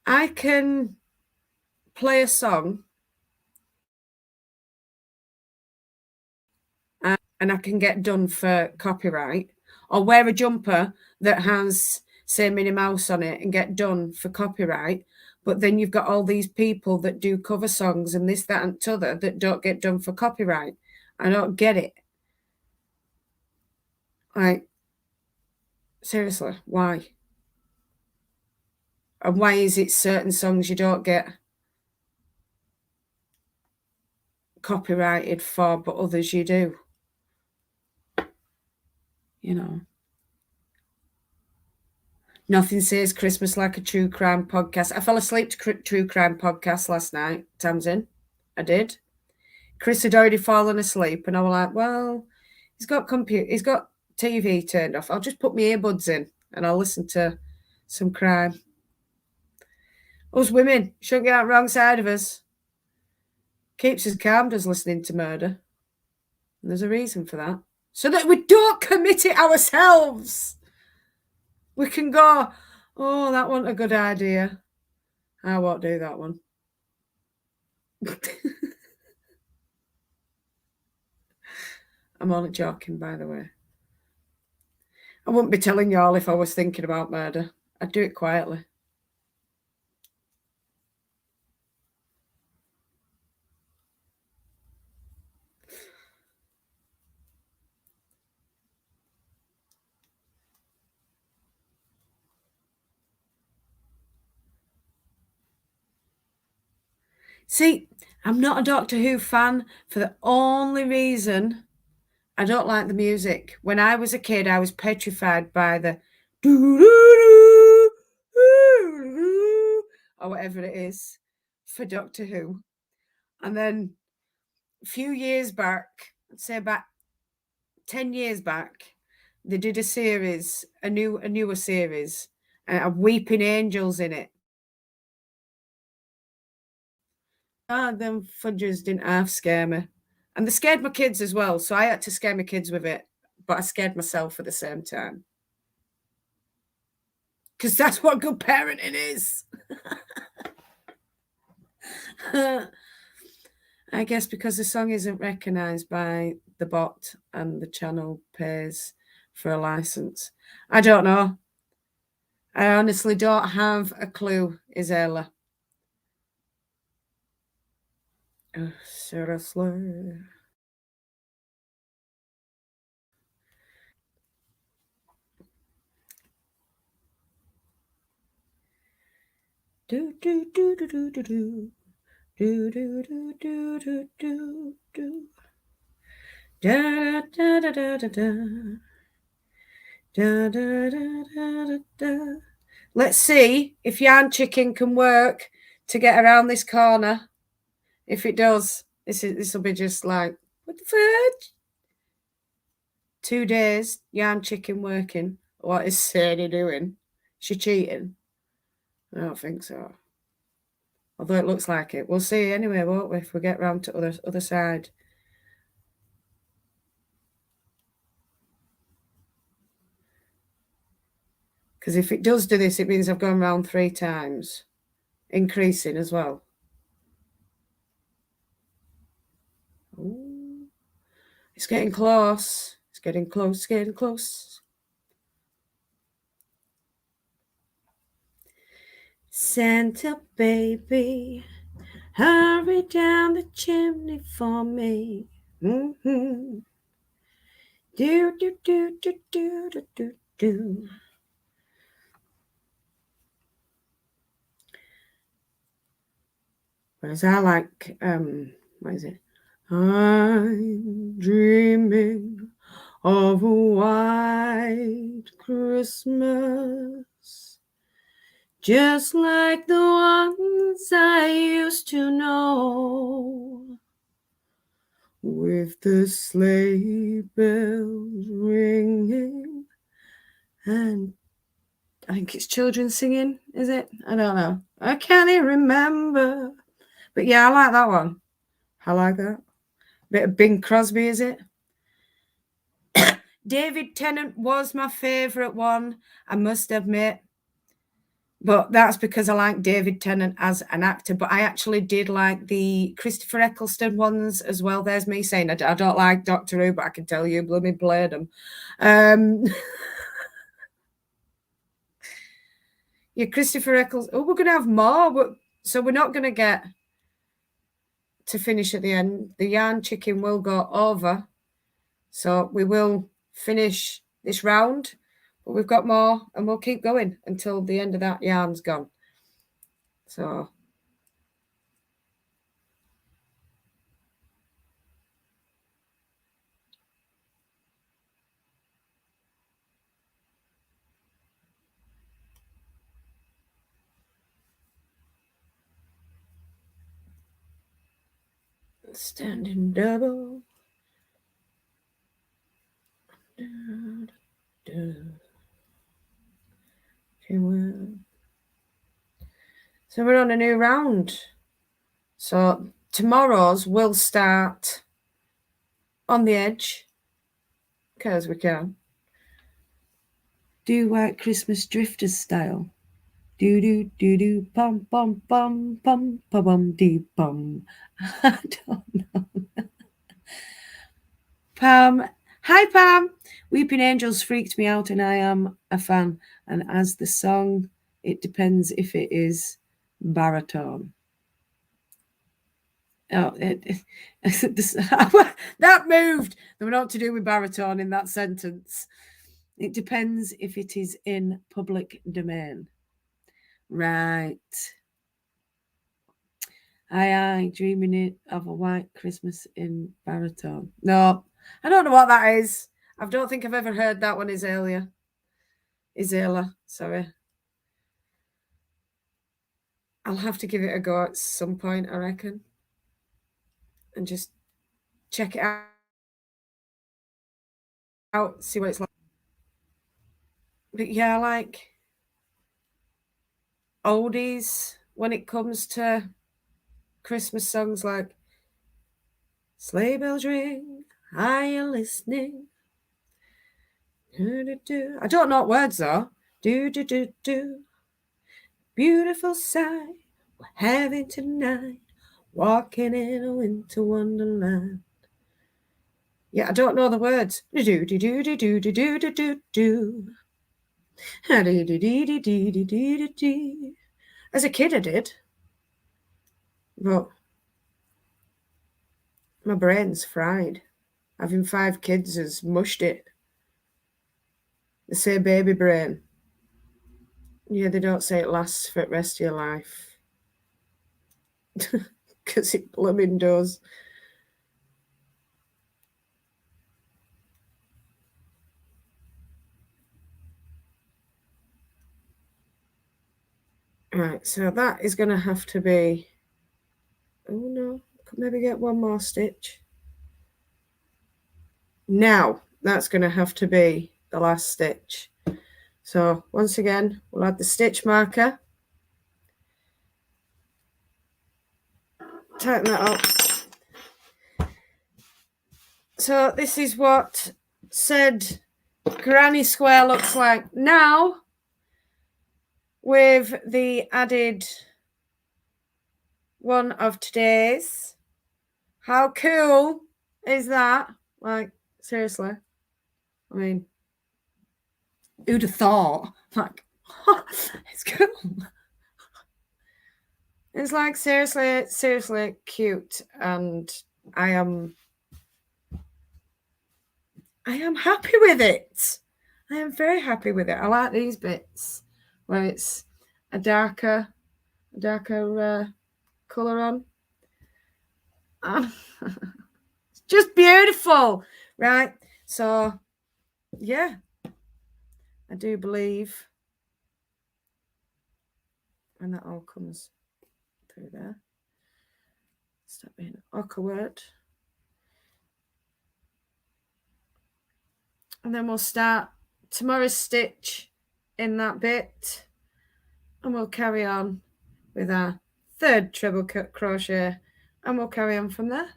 I can play a song and I can get done for copyright, or wear a jumper that has, say, Minnie Mouse on it and get done for copyright, but then you've got all these people that do cover songs and this, that, and t'other that don't get done for copyright? I don't get it. Like, seriously, why? And why is it certain songs you don't get copyrighted for, but others you do? You know. Nothing says Christmas like a true crime podcast. I fell asleep to true crime podcast last night, Tamsin. I did. Chris had already fallen asleep, and I was like, well, he's got TV turned off. I'll just put my earbuds in and I'll listen to some crime. Us women shouldn't get out the wrong side of us. Keeps us calm, does listening to murder. And there's a reason for that. So that we don't commit it ourselves. We can go, oh, that wasn't a good idea. I won't do that one. I'm only joking, by the way. I wouldn't be telling y'all if I was thinking about murder. I'd do it quietly. See, I'm not a Doctor Who fan for the only reason I don't like the music. When I was a kid, I was petrified by the or whatever it is for Doctor Who. And then a few years back, I'd say about 10 years back, they did a series, a newer series, and had Weeping Angels in it. Them fudges didn't half scare me. And they scared my kids as well, so I had to scare my kids with it. But I scared myself at the same time. Because that's what good parenting is. I guess because the song isn't recognised by the bot and the channel pays for a license. I don't know. I honestly don't have a clue, Isella. Oh, seriously. Do do do do do do do do do do do do do do da da da da da da da da da da da. Let's see if Yarn Chicken can work to get around this corner. If it does, this will be just like, what the fudge? 2 days, Yarn Chicken working. What is Sadie doing? She cheating? I don't think so. Although it looks like it. We'll see anyway, won't we, if we get round to other side. Because if it does do this, it means I've gone round 3 times. Increasing as well. Ooh. It's getting close. It's getting close, getting close. Santa baby, hurry down the chimney for me. Mm-hmm. Do, do, do, do, do, do, do, do. Whereas I like, what is it? I'm dreaming of a white Christmas, just like the ones I used to know, with the sleigh bells ringing, and I think it's children singing, is it? I don't know. I can't even remember. But yeah, I like that one. I like that. Bit of Bing Crosby, is it? David Tennant was my favourite one, I must admit. But that's because I like David Tennant as an actor. But I actually did like the Christopher Eccleston ones as well. There's me saying I don't like Doctor Who, but I can tell you, bloody played them. Yeah, Christopher Eccleston. Oh, we're going to have more. So we're not going to get to finish at the end. The Yarn Chicken will go over. So we will finish this round, but we've got more and we'll keep going until the end of that yarn's gone. So standing double. So we're on a new round. So tomorrow's will start on the edge, because we can. Do White Christmas Drifters style. Do do do do pum pum pum pum pum pum dee pum. I don't know. Pam, Hi, Pam. Weeping Angels freaked me out, and I am a fan. And as the song, it depends if it is baritone. Oh, that moved. There were not to do with baritone in that sentence. It depends if it is in public domain. Right. Aye, dreaming it of a white Christmas in baritone. No, I don't know what that is. I don't think I've ever heard that one, Isaiah. Sorry. I'll have to give it a go at some point, I reckon. And just check it out, see what it's like. But yeah, I like oldies when it comes to Christmas songs like Sleigh Bells Ring, are you listening? I don't know what words are. Do, do, do, do. Beautiful sight we're having tonight, walking in a winter wonderland. Yeah, I don't know the words. Do, do, do, do, do, do, do, do, do, do. As a kid, I did. But my brain's fried. Having 5 kids has mushed it. They say baby brain. Yeah, they don't say it lasts for the rest of your life. Because it blooming does. Right, so that is going to have to be... Oh no, could maybe get one more stitch. Now, that's going to have to be the last stitch. So once again, we'll add the stitch marker. Tighten that up. So this is what said granny square looks like now, with the added one of today's. How cool is that? Like, seriously. I mean, who'd have thought? Like, it's cool. It's like seriously cute, and I am happy with it. I am very happy with it. I like these bits where it's a darker colour on. It's just beautiful, right? So, yeah, I do believe when that all comes through there. Stop being awkward. And then we'll start tomorrow's stitch in that bit, and we'll carry on with our 3rd treble crochet, and we'll carry on from there.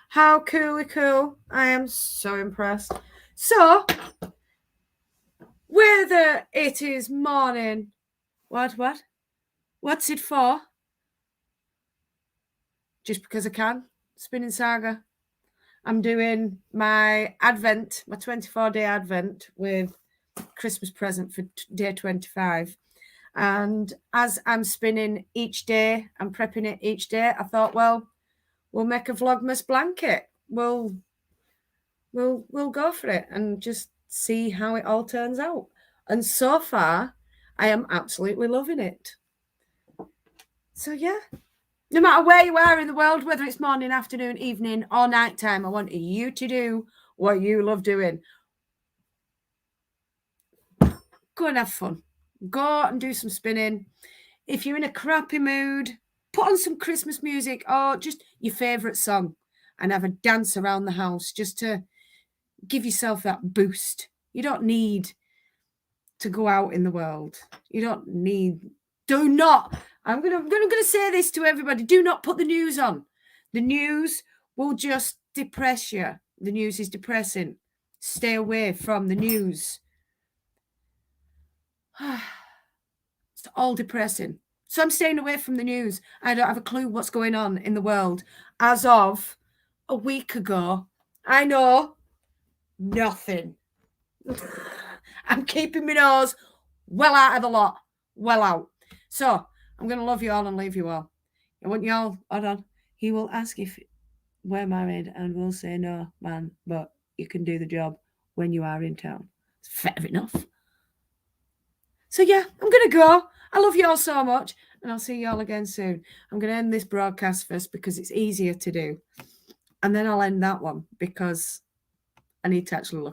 How cool. I am so impressed. So, whether it is morning, what's it for? Just because I can. Spinning Saga. I'm doing my advent, my 24-day advent with Christmas present for day 25. And as I'm spinning each day, I'm prepping it each day, I thought, well, we'll make a Vlogmas blanket. We'll go for it and just see how it all turns out. And so far, I am absolutely loving it. So yeah, no matter where you are in the world, whether it's morning, afternoon, evening, or nighttime, I want you to do what you love doing. Go and have fun. Go and do some spinning. If you're in a crappy mood, put on some Christmas music or just your favourite song and have a dance around the house just to give yourself that boost. You don't need to go out in the world. You don't need... I'm gonna say this to everybody. Do not put the news on. The news will just depress you. The news is depressing. Stay away from the news. It's all depressing. So I'm staying away from the news. I don't have a clue what's going on in the world. As of a week ago, I know Nothing. I'm keeping my nose well out of the lot. Well out. So I'm going to love you all and leave you all. I want you all, hold on. He will ask if we're married and we'll say no, man, but you can do the job when you are in town. It's fair enough. So yeah, I'm going to go. I love you all so much and I'll see you all again soon. I'm going to end this broadcast first because it's easier to do. And then I'll end that one because I need to actually look